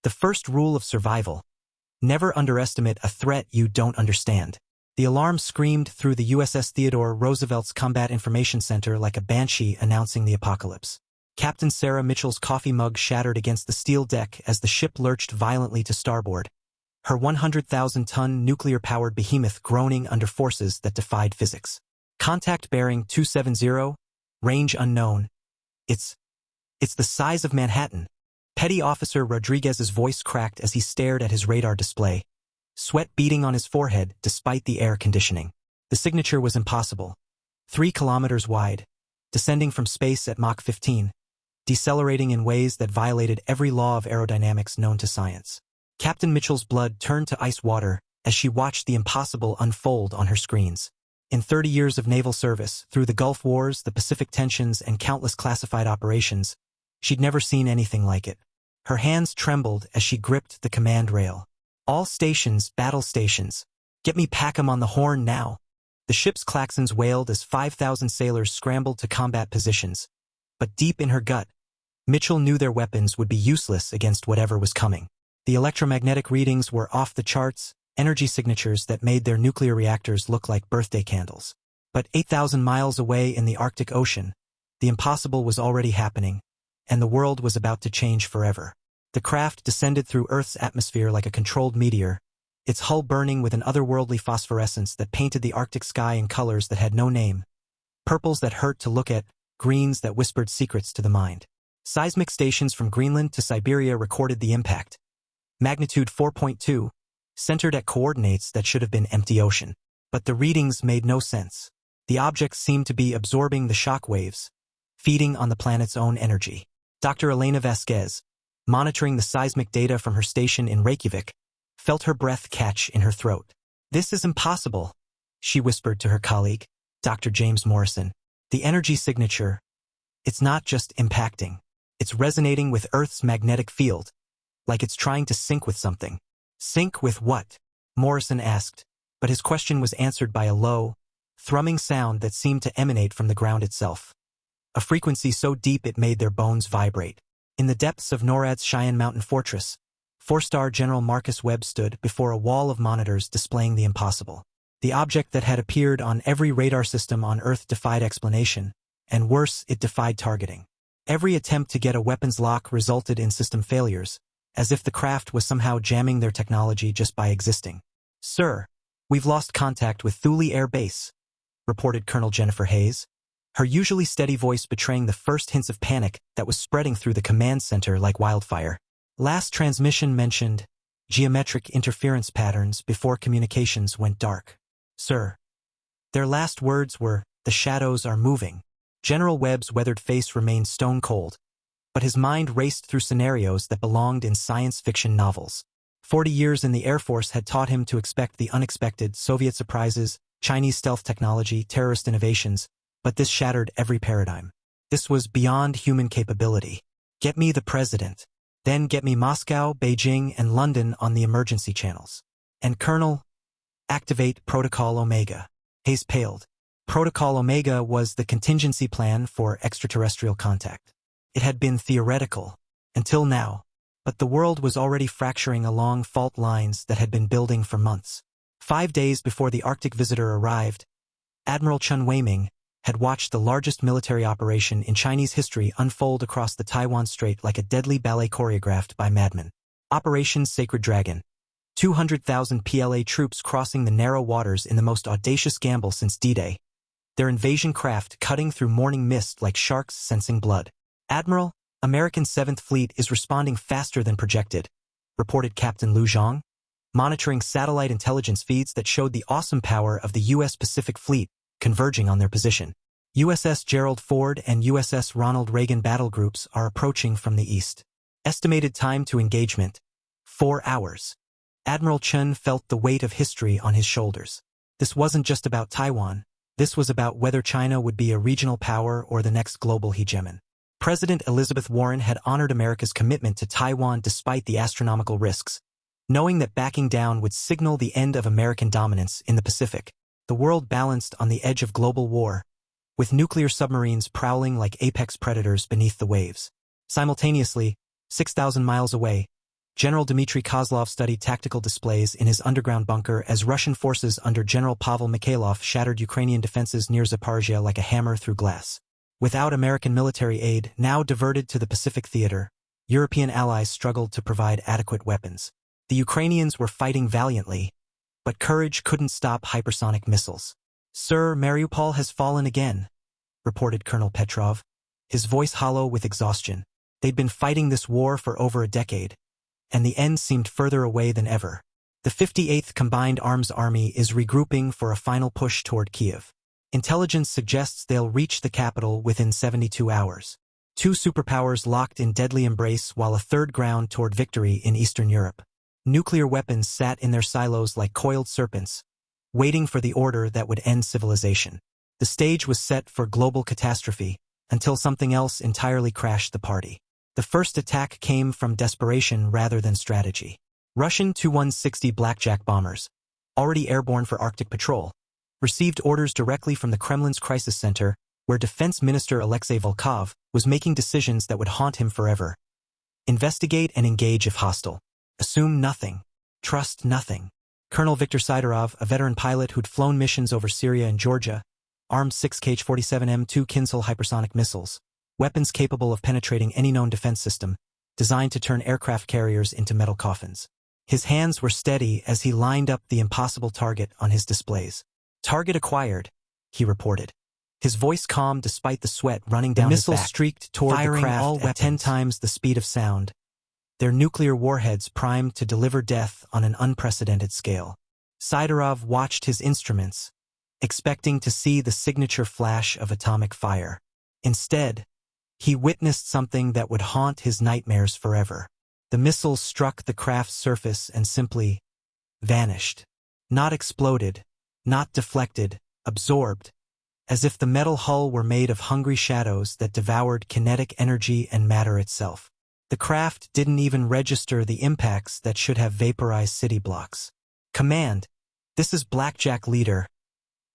The first rule of survival: never underestimate a threat you don't understand. The alarm screamed through the USS Theodore Roosevelt's Combat Information Center like a banshee announcing the apocalypse. Captain Sarah Mitchell's coffee mug shattered against the steel deck as the ship lurched violently to starboard, her 100,000-ton nuclear-powered behemoth groaning under forces that defied physics. Contact bearing 270, range unknown. It's the size of Manhattan. Petty Officer Rodriguez's voice cracked as he stared at his radar display, sweat beading on his forehead despite the air conditioning. The signature was impossible. 3 kilometers wide, descending from space at Mach 15, decelerating in ways that violated every law of aerodynamics known to science. Captain Mitchell's blood turned to ice water as she watched the impossible unfold on her screens. In 30 years of naval service, through the Gulf Wars, the Pacific tensions, and countless classified operations, she'd never seen anything like it. Her hands trembled as she gripped the command rail. All stations, battle stations. Get me Packham on the horn now. The ship's claxons wailed as 5,000 sailors scrambled to combat positions. But deep in her gut, Mitchell knew their weapons would be useless against whatever was coming. The electromagnetic readings were off the charts, energy signatures that made their nuclear reactors look like birthday candles. But 8,000 miles away in the Arctic Ocean, the impossible was already happening, and the world was about to change forever. The craft descended through Earth's atmosphere like a controlled meteor, its hull burning with an otherworldly phosphorescence that painted the Arctic sky in colors that had no name. Purples that hurt to look at, greens that whispered secrets to the mind. Seismic stations from Greenland to Siberia recorded the impact. Magnitude 4.2, centered at coordinates that should have been empty ocean. But the readings made no sense. The objects seemed to be absorbing the shock waves, feeding on the planet's own energy. Dr. Elena Vasquez, monitoring the seismic data from her station in Reykjavik, felt her breath catch in her throat. "This is impossible," she whispered to her colleague, Dr. James Morrison. "The energy signature, it's not just impacting. It's resonating with Earth's magnetic field, like it's trying to sync with something." "Sync with what?" Morrison asked, but his question was answered by a low, thrumming sound that seemed to emanate from the ground itself. A frequency so deep it made their bones vibrate. In the depths of NORAD's Cheyenne Mountain Fortress, 4-star General Marcus Webb stood before a wall of monitors displaying the impossible. The object that had appeared on every radar system on Earth defied explanation, and worse, it defied targeting. Every attempt to get a weapons lock resulted in system failures, as if the craft was somehow jamming their technology just by existing. "Sir, we've lost contact with Thule Air Base," reported Colonel Jennifer Hayes, her usually steady voice betraying the first hints of panic that was spreading through the command center like wildfire. "Last transmission mentioned geometric interference patterns before communications went dark. Sir." Their last words were, "The shadows are moving." General Webb's weathered face remained stone cold, but his mind raced through scenarios that belonged in science fiction novels. 40 years in the Air Force had taught him to expect the unexpected: Soviet surprises, Chinese stealth technology, terrorist innovations, but this shattered every paradigm. This was beyond human capability. "Get me the president. Then get me Moscow, Beijing, and London on the emergency channels. And Colonel, activate Protocol Omega." Hayes paled. Protocol Omega was the contingency plan for extraterrestrial contact. It had been theoretical, until now, but the world was already fracturing along fault lines that had been building for months. 5 days before the Arctic visitor arrived, Admiral Chun Weiming had watched the largest military operation in Chinese history unfold across the Taiwan Strait like a deadly ballet choreographed by madmen. Operation Sacred Dragon. 200,000 PLA troops crossing the narrow waters in the most audacious gamble since D-Day. Their invasion craft cutting through morning mist like sharks sensing blood. "Admiral, American 7th Fleet is responding faster than projected," reported Captain Lu Zhang, monitoring satellite intelligence feeds that showed the awesome power of the U.S. Pacific Fleet converging on their position. USS Gerald Ford and USS Ronald Reagan battle groups are approaching from the east. Estimated time to engagement: 4 hours. Admiral Chun felt the weight of history on his shoulders. This wasn't just about Taiwan. This was about whether China would be a regional power or the next global hegemon. President Elizabeth Warren had honored America's commitment to Taiwan despite the astronomical risks, knowing that backing down would signal the end of American dominance in the Pacific. The world balanced on the edge of global war, with nuclear submarines prowling like apex predators beneath the waves. Simultaneously, 6,000 miles away, General Dmitry Kozlov studied tactical displays in his underground bunker as Russian forces under General Pavel Mikhailov shattered Ukrainian defenses near Zaporizhia like a hammer through glass. Without American military aid, now diverted to the Pacific theater, European allies struggled to provide adequate weapons. The Ukrainians were fighting valiantly, but courage couldn't stop hypersonic missiles. "Sir, Mariupol has fallen again," reported Colonel Petrov, his voice hollow with exhaustion. They'd been fighting this war for over a decade, and the end seemed further away than ever. The 58th Combined Arms Army is regrouping for a final push toward Kiev. Intelligence suggests they'll reach the capital within 72 hours. Two superpowers locked in deadly embrace while a third ground toward victory in Eastern Europe. Nuclear weapons sat in their silos like coiled serpents, waiting for the order that would end civilization. The stage was set for global catastrophe until something else entirely crashed the party. The first attack came from desperation rather than strategy. Russian Tu-160 Blackjack bombers, already airborne for Arctic patrol, received orders directly from the Kremlin's crisis center, where Defense Minister Alexei Volkov was making decisions that would haunt him forever. Investigate and engage if hostile. Assume nothing. Trust nothing. Colonel Viktor Sidorov, a veteran pilot who'd flown missions over Syria and Georgia, armed 6 Kh-47M2 Kinzhal hypersonic missiles, weapons capable of penetrating any known defense system, designed to turn aircraft carriers into metal coffins. His hands were steady as he lined up the impossible target on his displays. "Target acquired," he reported. His voice calm despite the sweat running down his back. The missile streaked toward the craft at 10 times the speed of sound, their nuclear warheads primed to deliver death on an unprecedented scale. Sidorov watched his instruments, expecting to see the signature flash of atomic fire. Instead, he witnessed something that would haunt his nightmares forever. The missile struck the craft's surface and simply vanished. Not exploded, not deflected, absorbed, as if the metal hull were made of hungry shadows that devoured kinetic energy and matter itself. The craft didn't even register the impacts that should have vaporized city blocks. "Command, this is Blackjack Leader,"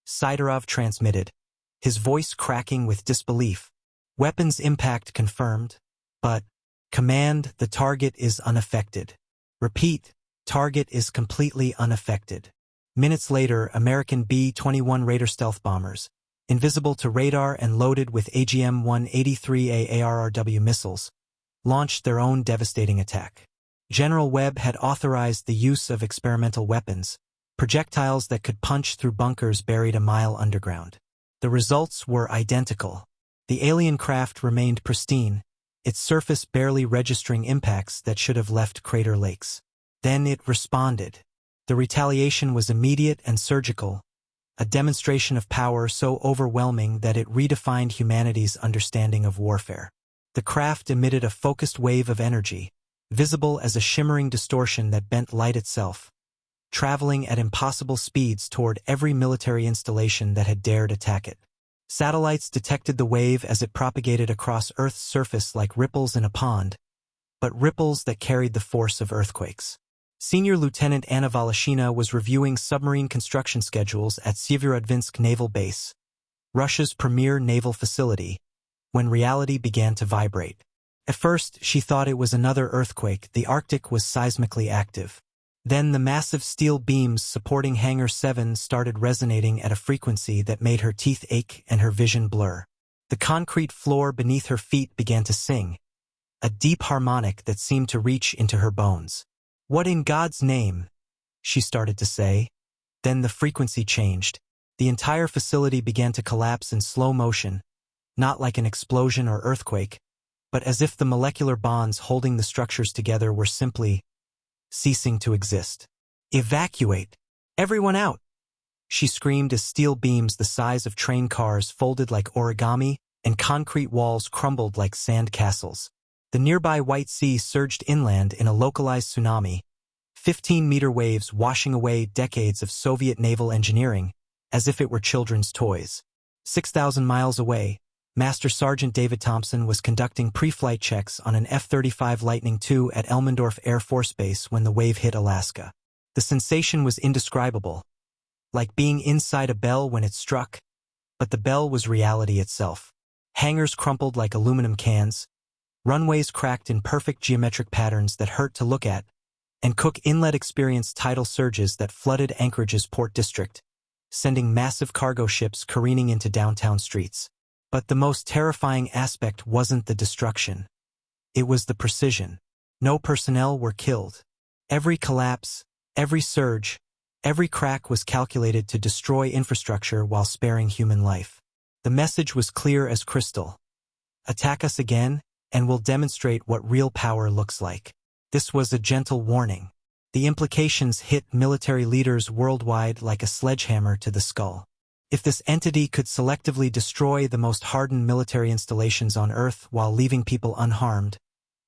Sidorov transmitted, his voice cracking with disbelief. "Weapons impact confirmed, but, command, the target is unaffected. Repeat, target is completely unaffected." Minutes later, American B-21 Raider stealth bombers, invisible to radar and loaded with AGM-183A ARRW missiles, launched their own devastating attack. General Webb had authorized the use of experimental weapons, projectiles that could punch through bunkers buried a mile underground. The results were identical. The alien craft remained pristine, its surface barely registering impacts that should have left crater lakes. Then it responded. The retaliation was immediate and surgical, a demonstration of power so overwhelming that it redefined humanity's understanding of warfare. The craft emitted a focused wave of energy, visible as a shimmering distortion that bent light itself, traveling at impossible speeds toward every military installation that had dared attack it. Satellites detected the wave as it propagated across Earth's surface like ripples in a pond, but ripples that carried the force of earthquakes. Senior Lieutenant Anna Voloshyna was reviewing submarine construction schedules at Syeverodvinsk Naval Base, Russia's premier naval facility, when reality began to vibrate. At first, she thought it was another earthquake. The Arctic was seismically active. Then the massive steel beams supporting Hangar 7 started resonating at a frequency that made her teeth ache and her vision blur. The concrete floor beneath her feet began to sing, a deep harmonic that seemed to reach into her bones. "What in God's name?" she started to say. Then the frequency changed. The entire facility began to collapse in slow motion, not like an explosion or earthquake, but as if the molecular bonds holding the structures together were simply ceasing to exist. "Evacuate! Everyone out!" she screamed as steel beams the size of train cars folded like origami and concrete walls crumbled like sand castles. The nearby White Sea surged inland in a localized tsunami, 15-meter waves washing away decades of Soviet naval engineering as if it were children's toys. 6,000 miles away, Master Sergeant David Thompson was conducting pre-flight checks on an F-35 Lightning II at Elmendorf Air Force Base when the wave hit Alaska. The sensation was indescribable, like being inside a bell when it struck, but the bell was reality itself. Hangars crumpled like aluminum cans, runways cracked in perfect geometric patterns that hurt to look at, and Cook Inlet experienced tidal surges that flooded Anchorage's port district, sending massive cargo ships careening into downtown streets. But the most terrifying aspect wasn't the destruction. It was the precision. No personnel were killed. Every collapse, every surge, every crack was calculated to destroy infrastructure while sparing human life. The message was clear as crystal. Attack us again, and we'll demonstrate what real power looks like. This was a gentle warning. The implications hit military leaders worldwide like a sledgehammer to the skull. If this entity could selectively destroy the most hardened military installations on Earth while leaving people unharmed,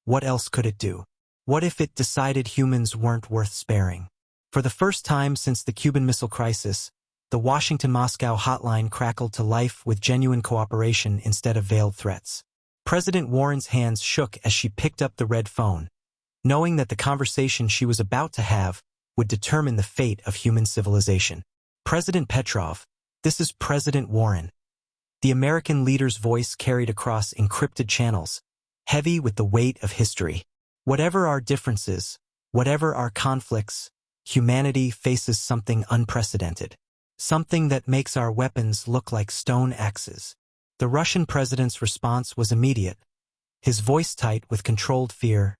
what else could it do? What if it decided humans weren't worth sparing? For the first time since the Cuban Missile Crisis, the Washington-Moscow hotline crackled to life with genuine cooperation instead of veiled threats. President Warren's hands shook as she picked up the red phone, knowing that the conversation she was about to have would determine the fate of human civilization. President Petrov, this is President Warren. The American leader's voice carried across encrypted channels, heavy with the weight of history. Whatever our differences, whatever our conflicts, humanity faces something unprecedented. Something that makes our weapons look like stone axes. The Russian president's response was immediate, his voice tight with controlled fear.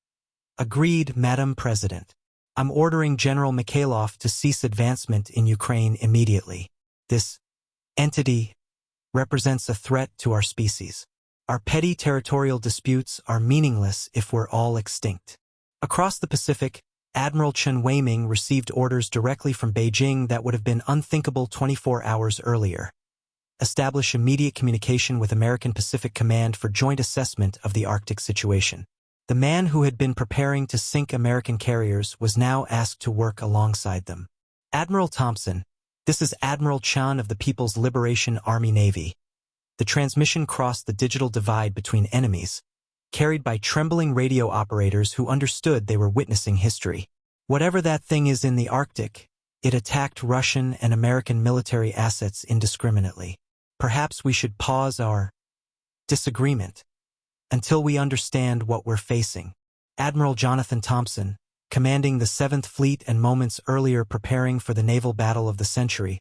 Agreed, Madam President. I'm ordering General Mikhailov to cease advancement in Ukraine immediately. This entity represents a threat to our species. Our petty territorial disputes are meaningless if we're all extinct. Across the Pacific, Admiral Chen Weiming received orders directly from Beijing that would have been unthinkable 24 hours earlier. Establish immediate communication with American Pacific Command for joint assessment of the Arctic situation. The man who had been preparing to sink American carriers was now asked to work alongside them. Admiral Thompson, this is Admiral Chan of the People's Liberation Army Navy. The transmission crossed the digital divide between enemies, carried by trembling radio operators who understood they were witnessing history. Whatever that thing is in the Arctic, it attacked Russian and American military assets indiscriminately. Perhaps we should pause our disagreement until we understand what we're facing. Admiral Jonathan Thompson, commanding the 7th Fleet and moments earlier preparing for the naval battle of the century,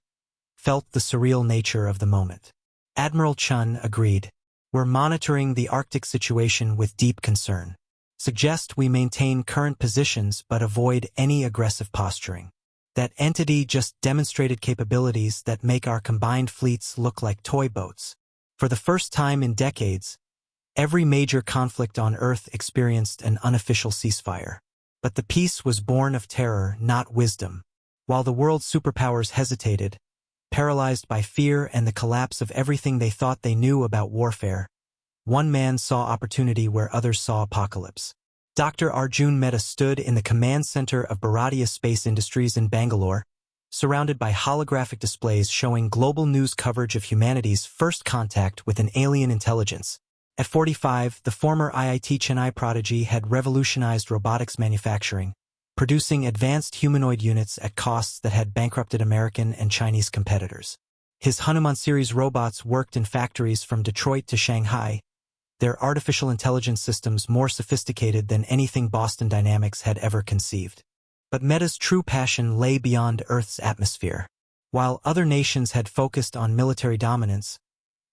felt the surreal nature of the moment. Admiral Chun agreed. We're monitoring the Arctic situation with deep concern. Suggest we maintain current positions but avoid any aggressive posturing. That entity just demonstrated capabilities that make our combined fleets look like toy boats. For the first time in decades, every major conflict on Earth experienced an unofficial ceasefire. But the peace was born of terror, not wisdom. While the world's superpowers hesitated, paralyzed by fear and the collapse of everything they thought they knew about warfare, one man saw opportunity where others saw apocalypse. Dr. Arjun Mehta stood in the command center of Bharatiya Space Industries in Bangalore, surrounded by holographic displays showing global news coverage of humanity's first contact with an alien intelligence. At 45, the former IIT Chennai prodigy had revolutionized robotics manufacturing, producing advanced humanoid units at costs that had bankrupted American and Chinese competitors. His Hanuman series robots worked in factories from Detroit to Shanghai, their artificial intelligence systems more sophisticated than anything Boston Dynamics had ever conceived. But Mehta's true passion lay beyond Earth's atmosphere. While other nations had focused on military dominance,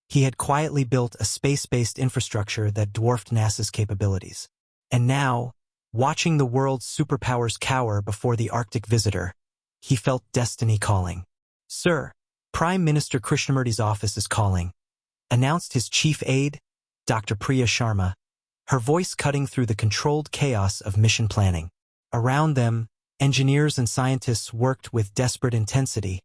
he had quietly built a space-based infrastructure that dwarfed NASA's capabilities. And now, watching the world's superpowers cower before the Arctic visitor, he felt destiny calling. "Sir, Prime Minister Krishnamurti's office is calling," announced his chief aide, Dr. Priya Sharma, her voice cutting through the controlled chaos of mission planning. Around them, engineers and scientists worked with desperate intensity,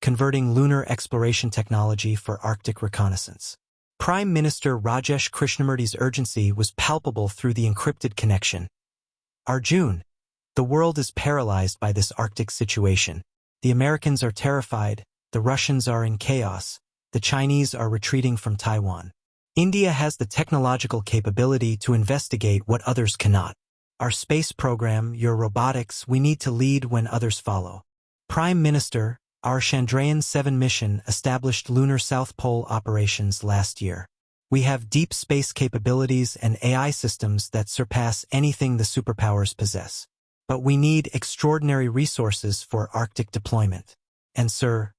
converting lunar exploration technology for Arctic reconnaissance. Prime Minister Rajesh Krishnamurti's urgency was palpable through the encrypted connection. "Arjun, the world is paralyzed by this Arctic situation. The Americans are terrified, the Russians are in chaos, the Chinese are retreating from Taiwan. India has the technological capability to investigate what others cannot. Our space program, your robotics, we need to lead when others follow. Prime Minister, our Chandrayaan-7 mission established lunar South Pole operations last year. We have deep space capabilities and AI systems that surpass anything the superpowers possess. But we need extraordinary resources for Arctic deployment. And sir,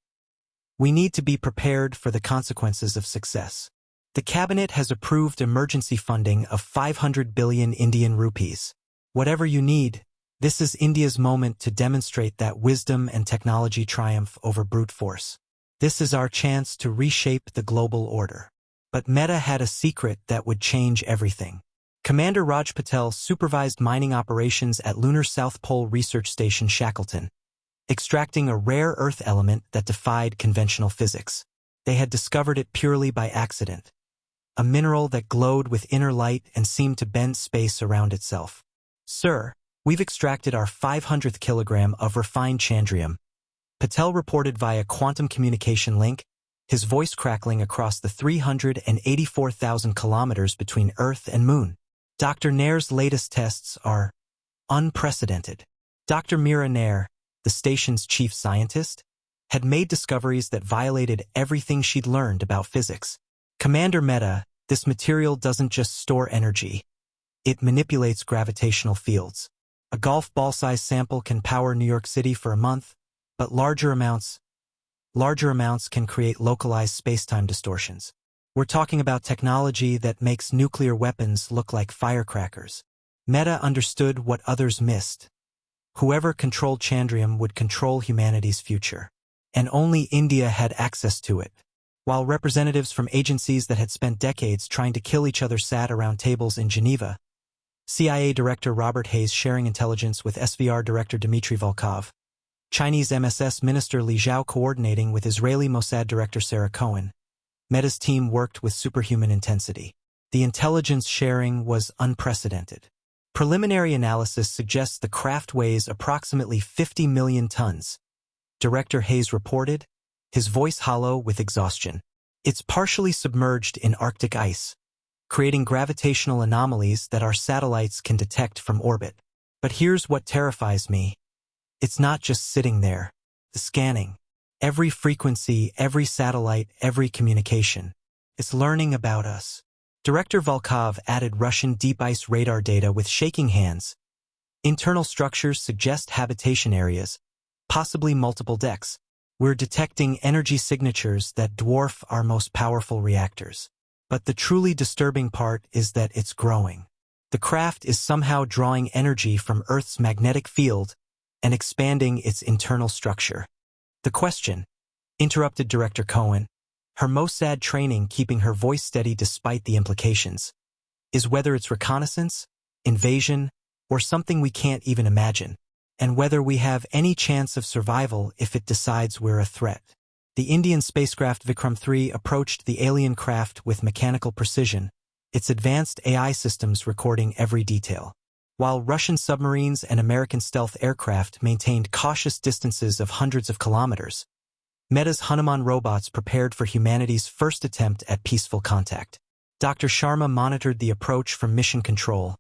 we need to be prepared for the consequences of success. The cabinet has approved emergency funding of 500 billion Indian rupees. Whatever you need, this is India's moment to demonstrate that wisdom and technology triumph over brute force. This is our chance to reshape the global order. But Mehta had a secret that would change everything. Commander Raj Patel supervised mining operations at Lunar South Pole Research Station Shackleton, extracting a rare Earth element that defied conventional physics. They had discovered it purely by accident, a mineral that glowed with inner light and seemed to bend space around itself. Sir, we've extracted our 500th kilogram of refined chandrium, Patel reported via quantum communication link, his voice crackling across the 384,000 kilometers between Earth and Moon. Dr. Nair's latest tests are unprecedented. Dr. Meera Nair, the station's chief scientist, had made discoveries that violated everything she'd learned about physics. Commander Mehta, this material doesn't just store energy. It manipulates gravitational fields. A golf ball-sized sample can power New York City for a month, but larger amounts can create localized space-time distortions. We're talking about technology that makes nuclear weapons look like firecrackers. Mehta understood what others missed. Whoever controlled Chandrium would control humanity's future. And only India had access to it. While representatives from agencies that had spent decades trying to kill each other sat around tables in Geneva, CIA Director Robert Hayes sharing intelligence with SVR Director Dmitry Volkov, Chinese MSS Minister Li Zhao coordinating with Israeli Mossad Director Sarah Cohen, Mehta's team worked with superhuman intensity. The intelligence sharing was unprecedented. Preliminary analysis suggests the craft weighs approximately 50 million tons. Director Hayes reported, his voice hollow with exhaustion. It's partially submerged in Arctic ice, creating gravitational anomalies that our satellites can detect from orbit. But here's what terrifies me. It's not just sitting there. The scanning. Every frequency, every satellite, every communication. It's learning about us. Director Volkov added Russian deep ice radar data with shaking hands. Internal structures suggest habitation areas, possibly multiple decks. We're detecting energy signatures that dwarf our most powerful reactors. But the truly disturbing part is that it's growing. The craft is somehow drawing energy from Earth's magnetic field and expanding its internal structure. The question, interrupted Director Cohen, her Mossad training keeping her voice steady despite the implications, is whether it's reconnaissance, invasion, or something we can't even imagine, and whether we have any chance of survival if it decides we're a threat. The Indian spacecraft Vikram 3 approached the alien craft with mechanical precision, its advanced AI systems recording every detail. While Russian submarines and American stealth aircraft maintained cautious distances of hundreds of kilometers, Mehta's Hanuman robots prepared for humanity's first attempt at peaceful contact. Dr. Sharma monitored the approach from mission control,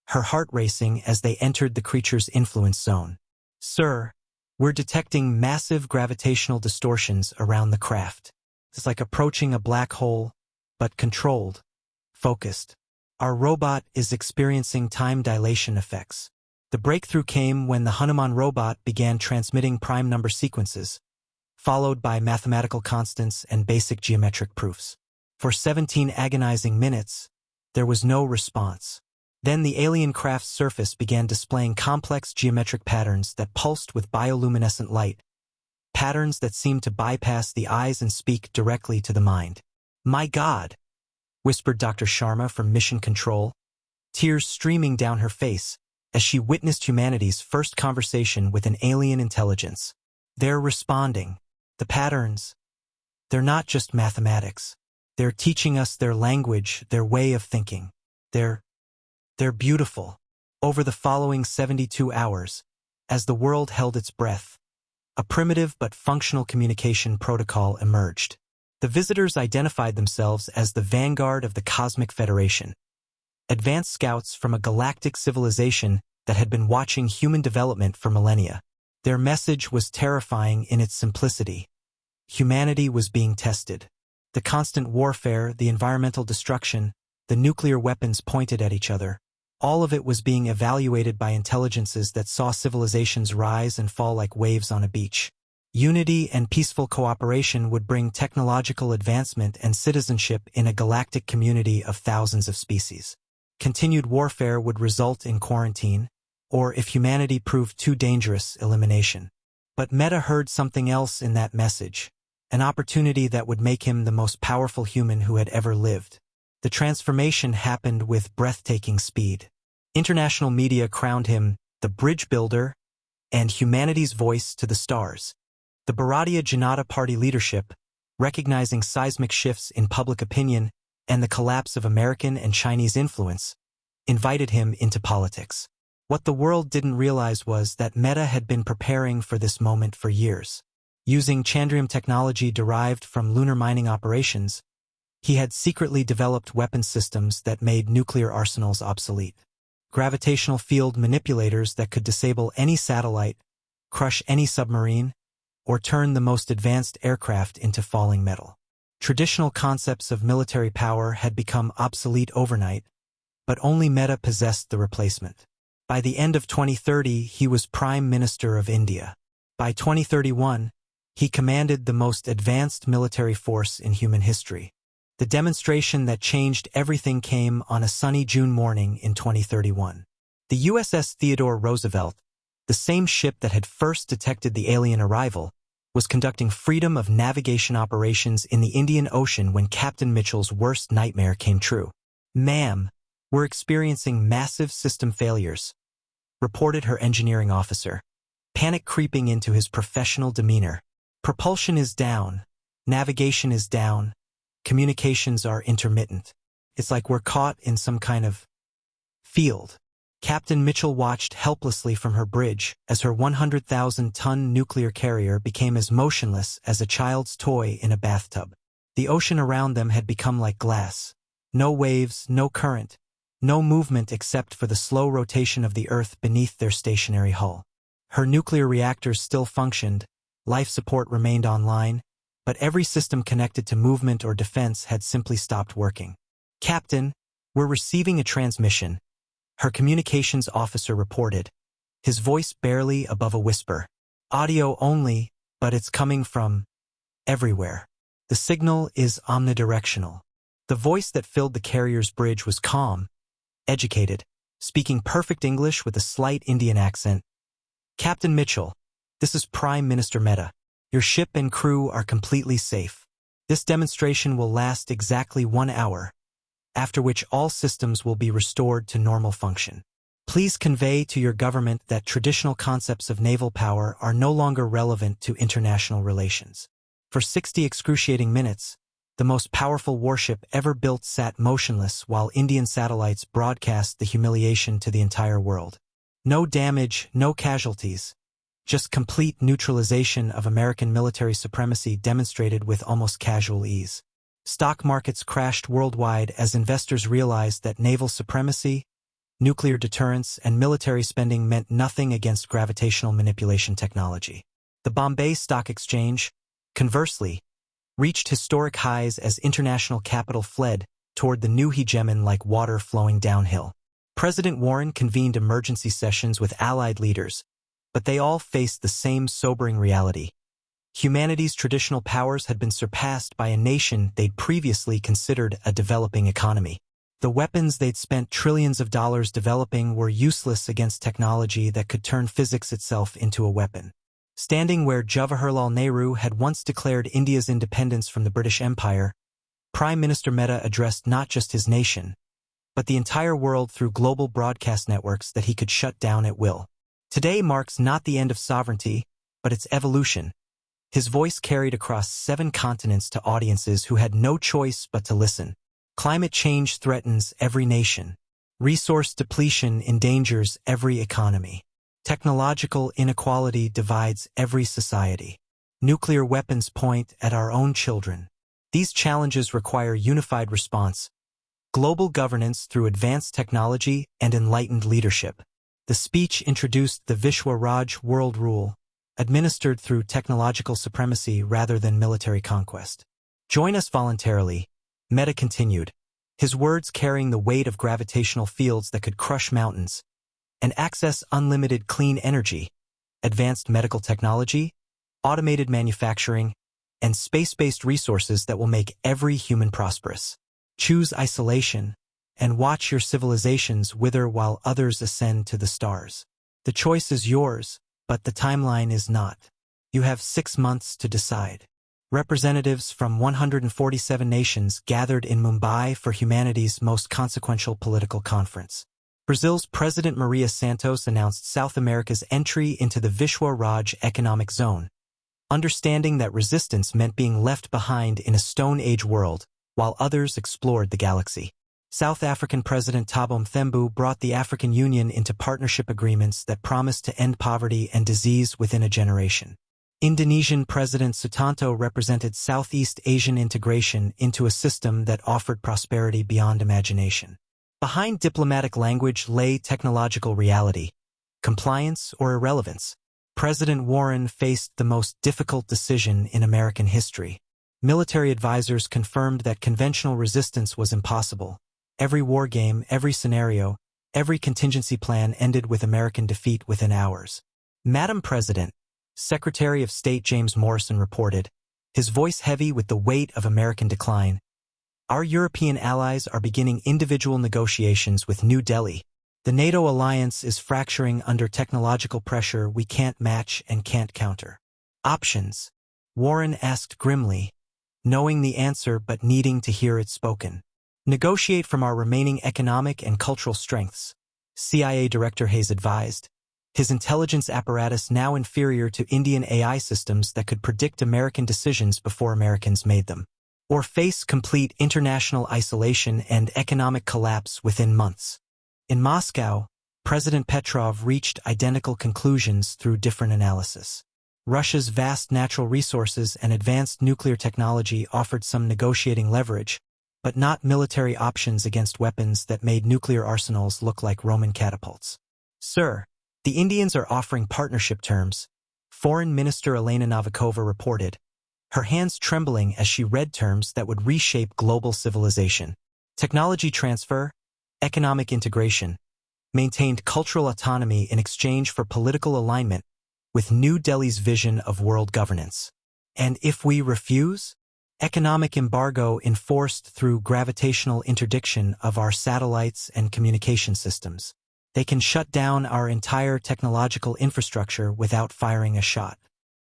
her heart racing as they entered the creature's influence zone. Sir, we're detecting massive gravitational distortions around the craft. It's like approaching a black hole, but controlled, focused. Our robot is experiencing time dilation effects. The breakthrough came when the Hanuman robot began transmitting prime number sequences, followed by mathematical constants and basic geometric proofs. For 17 agonizing minutes, there was no response. Then the alien craft's surface began displaying complex geometric patterns that pulsed with bioluminescent light, patterns that seemed to bypass the eyes and speak directly to the mind. "My God!" whispered Dr. Sharma from Mission Control, tears streaming down her face as she witnessed humanity's first conversation with an alien intelligence. They're responding. The patterns, they're not just mathematics. They're teaching us their language, their way of thinking. They're beautiful. Over the following 72 hours, as the world held its breath, a primitive but functional communication protocol emerged. The visitors identified themselves as the vanguard of the Cosmic Federation, advanced scouts from a galactic civilization that had been watching human development for millennia. Their message was terrifying in its simplicity. Humanity was being tested. The constant warfare, the environmental destruction, the nuclear weapons pointed at each other, All of it was being evaluated by intelligences that saw civilizations rise and fall like waves on a beach. Unity and peaceful cooperation would bring technological advancement and citizenship in a galactic community of thousands of species. Continued warfare would result in quarantine, or if humanity proved too dangerous, elimination. But Mehta heard something else in that message, an opportunity that would make him the most powerful human who had ever lived. The transformation happened with breathtaking speed. International media crowned him the bridge builder and humanity's voice to the stars. The Bharatiya Janata Party leadership, recognizing seismic shifts in public opinion and the collapse of American and Chinese influence, invited him into politics. What the world didn't realize was that Mehta had been preparing for this moment for years. Using Chandrium technology derived from lunar mining operations, he had secretly developed weapons systems that made nuclear arsenals obsolete. Gravitational field manipulators that could disable any satellite, crush any submarine, or turn the most advanced aircraft into falling metal. Traditional concepts of military power had become obsolete overnight, but only Mehta possessed the replacement. By the end of 2030, he was Prime Minister of India. By 2031, he commanded the most advanced military force in human history. The demonstration that changed everything came on a sunny June morning in 2031. The USS Theodore Roosevelt, the same ship that had first detected the alien arrival, was conducting freedom of navigation operations in the Indian Ocean when Captain Mitchell's worst nightmare came true. "Ma'am, we're experiencing massive system failures," reported her engineering officer, panic creeping into his professional demeanor. "Propulsion is down, navigation is down, communications are intermittent. It's like we're caught in some kind of field." Captain Mitchell watched helplessly from her bridge as her 100,000-ton nuclear carrier became as motionless as a child's toy in a bathtub. The ocean around them had become like glass. No waves, no current, no movement except for the slow rotation of the Earth beneath their stationary hull. Her nuclear reactors still functioned, life support remained online, but every system connected to movement or defense had simply stopped working. "Captain, we're receiving a transmission," her communications officer reported, his voice barely above a whisper. "Audio only, but it's coming from everywhere. The signal is omnidirectional." The voice that filled the carrier's bridge was calm, educated, speaking perfect English with a slight Indian accent. "Captain Mitchell, this is Prime Minister Mehta. Your ship and crew are completely safe. This demonstration will last exactly 1 hour, after which all systems will be restored to normal function. Please convey to your government that traditional concepts of naval power are no longer relevant to international relations." For 60 excruciating minutes, the most powerful warship ever built sat motionless while Indian satellites broadcast the humiliation to the entire world. No damage, no casualties, just complete neutralization of American military supremacy demonstrated with almost casual ease. Stock markets crashed worldwide as investors realized that naval supremacy, nuclear deterrence, and military spending meant nothing against gravitational manipulation technology. The Bombay Stock Exchange, conversely, reached historic highs as international capital fled toward the new hegemon like water flowing downhill. President Warren convened emergency sessions with allied leaders, but they all faced the same sobering reality. Humanity's traditional powers had been surpassed by a nation they'd previously considered a developing economy. The weapons they'd spent trillions of dollars developing were useless against technology that could turn physics itself into a weapon. Standing where Jawaharlal Nehru had once declared India's independence from the British Empire, Prime Minister Mehta addressed not just his nation, but the entire world through global broadcast networks that he could shut down at will. Today marks not the end of sovereignty, but its evolution. His voice carried across 7 continents to audiences who had no choice but to listen. Climate change threatens every nation. Resource depletion endangers every economy. Technological inequality divides every society. Nuclear weapons point at our own children. These challenges require unified response, global governance through advanced technology and enlightened leadership. The speech introduced the Vishwa Raj world rule, administered through technological supremacy rather than military conquest. Join us voluntarily, Mehta continued, his words carrying the weight of gravitational fields that could crush mountains, and access unlimited clean energy, advanced medical technology, automated manufacturing, and space-based resources that will make every human prosperous. Choose isolation, and watch your civilizations wither while others ascend to the stars. The choice is yours, but the timeline is not. You have 6 months to decide. Representatives from 147 nations gathered in Mumbai for humanity's most consequential political conference. Brazil's President Maria Santos announced South America's entry into the Vishwa Raj economic zone, understanding that resistance meant being left behind in a Stone Age world, while others explored the galaxy. South African President Thabo Mbeki brought the African Union into partnership agreements that promised to end poverty and disease within a generation. Indonesian President Sutanto represented Southeast Asian integration into a system that offered prosperity beyond imagination. Behind diplomatic language lay technological reality, compliance or irrelevance. President Warren faced the most difficult decision in American history. Military advisors confirmed that conventional resistance was impossible. Every war game, every scenario, every contingency plan ended with American defeat within hours. Madam President, Secretary of State James Morrison reported, his voice heavy with the weight of American decline, "Our European allies are beginning individual negotiations with New Delhi. The NATO alliance is fracturing under technological pressure we can't match and can't counter." Options? Warren asked grimly, knowing the answer but needing to hear it spoken. Negotiate from our remaining economic and cultural strengths, CIA Director Hayes advised, his intelligence apparatus now inferior to Indian AI systems that could predict American decisions before Americans made them. Or face complete international isolation and economic collapse within months. In Moscow, President Petrov reached identical conclusions through different analysis. Russia's vast natural resources and advanced nuclear technology offered some negotiating leverage, but not military options against weapons that made nuclear arsenals look like Roman catapults. "Sir, the Indians are offering partnership terms," Foreign Minister Elena Novikova reported, her hands trembling as she read terms that would reshape global civilization. Technology transfer, economic integration, maintained cultural autonomy in exchange for political alignment with New Delhi's vision of world governance. And if we refuse? Economic embargo enforced through gravitational interdiction of our satellites and communication systems. They can shut down our entire technological infrastructure without firing a shot.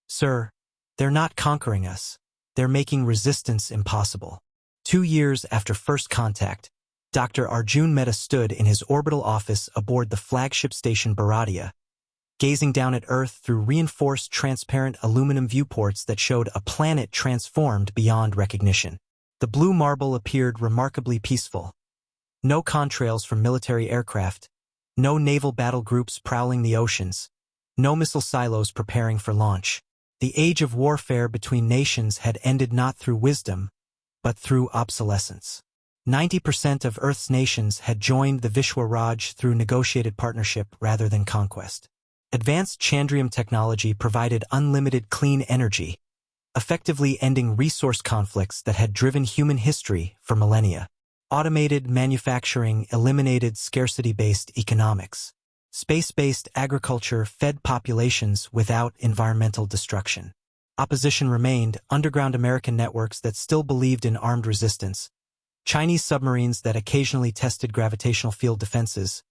Sir, they're not conquering us. They're making resistance impossible. 2 years after first contact, Dr. Arjun Mehta stood in his orbital office aboard the flagship station Bharatiya, gazing down at Earth through reinforced transparent aluminum viewports that showed a planet transformed beyond recognition. The blue marble appeared remarkably peaceful. No contrails from military aircraft, no naval battle groups prowling the oceans, no missile silos preparing for launch. The age of warfare between nations had ended not through wisdom, but through obsolescence. 90% of Earth's nations had joined the Vishwa Raj through negotiated partnership rather than conquest. Advanced Chandrium technology provided unlimited clean energy, effectively ending resource conflicts that had driven human history for millennia. Automated manufacturing eliminated scarcity-based economics. Space-based agriculture fed populations without environmental destruction. Opposition remained, underground American networks that still believed in armed resistance, Chinese submarines that occasionally tested gravitational field defenses,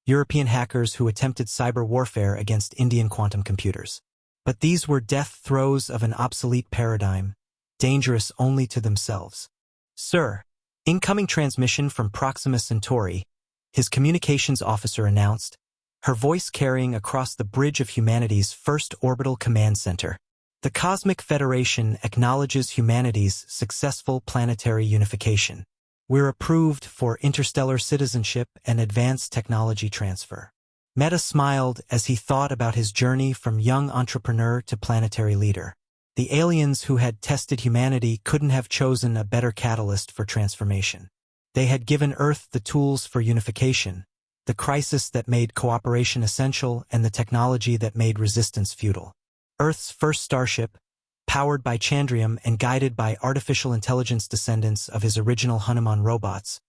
European hackers who attempted cyber warfare against Indian quantum computers. But these were death throes of an obsolete paradigm, dangerous only to themselves. "Sir, incoming transmission from Proxima Centauri," his communications officer announced, her voice carrying across the bridge of humanity's first orbital command center. "The Cosmic Federation acknowledges humanity's successful planetary unification. We're approved for interstellar citizenship and advanced technology transfer." Mehta smiled as he thought about his journey from young entrepreneur to planetary leader. The aliens who had tested humanity couldn't have chosen a better catalyst for transformation. They had given Earth the tools for unification, the crisis that made cooperation essential and the technology that made resistance futile. Earth's first starship, powered by Chandrium and guided by artificial intelligence descendants of his original Hanuman robots,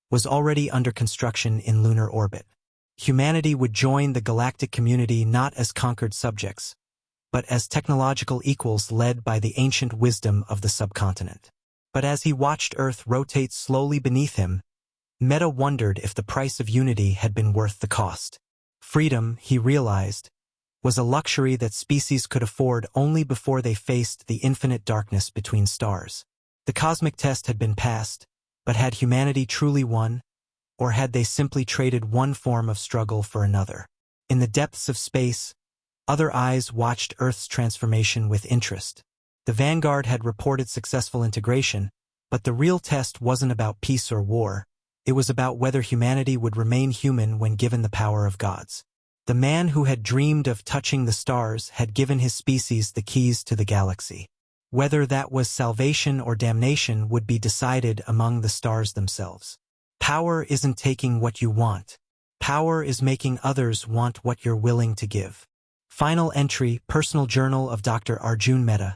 was already under construction in lunar orbit. Humanity would join the galactic community not as conquered subjects, but as technological equals led by the ancient wisdom of the subcontinent. But as he watched Earth rotate slowly beneath him, Mehta wondered if the price of unity had been worth the cost. Freedom, he realized, was a luxury that species could afford only before they faced the infinite darkness between stars. The cosmic test had been passed, but had humanity truly won, or had they simply traded one form of struggle for another? In the depths of space, other eyes watched Earth's transformation with interest. The Vanguard had reported successful integration, but the real test wasn't about peace or war. It was about whether humanity would remain human when given the power of gods. The man who had dreamed of touching the stars had given his species the keys to the galaxy. Whether that was salvation or damnation would be decided among the stars themselves. Power isn't taking what you want. Power is making others want what you're willing to give. Final entry, Personal Journal of Dr. Arjun Mehta.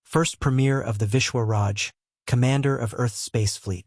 First Premier of the Vishwa Raj, Commander of Earth's Space Fleet.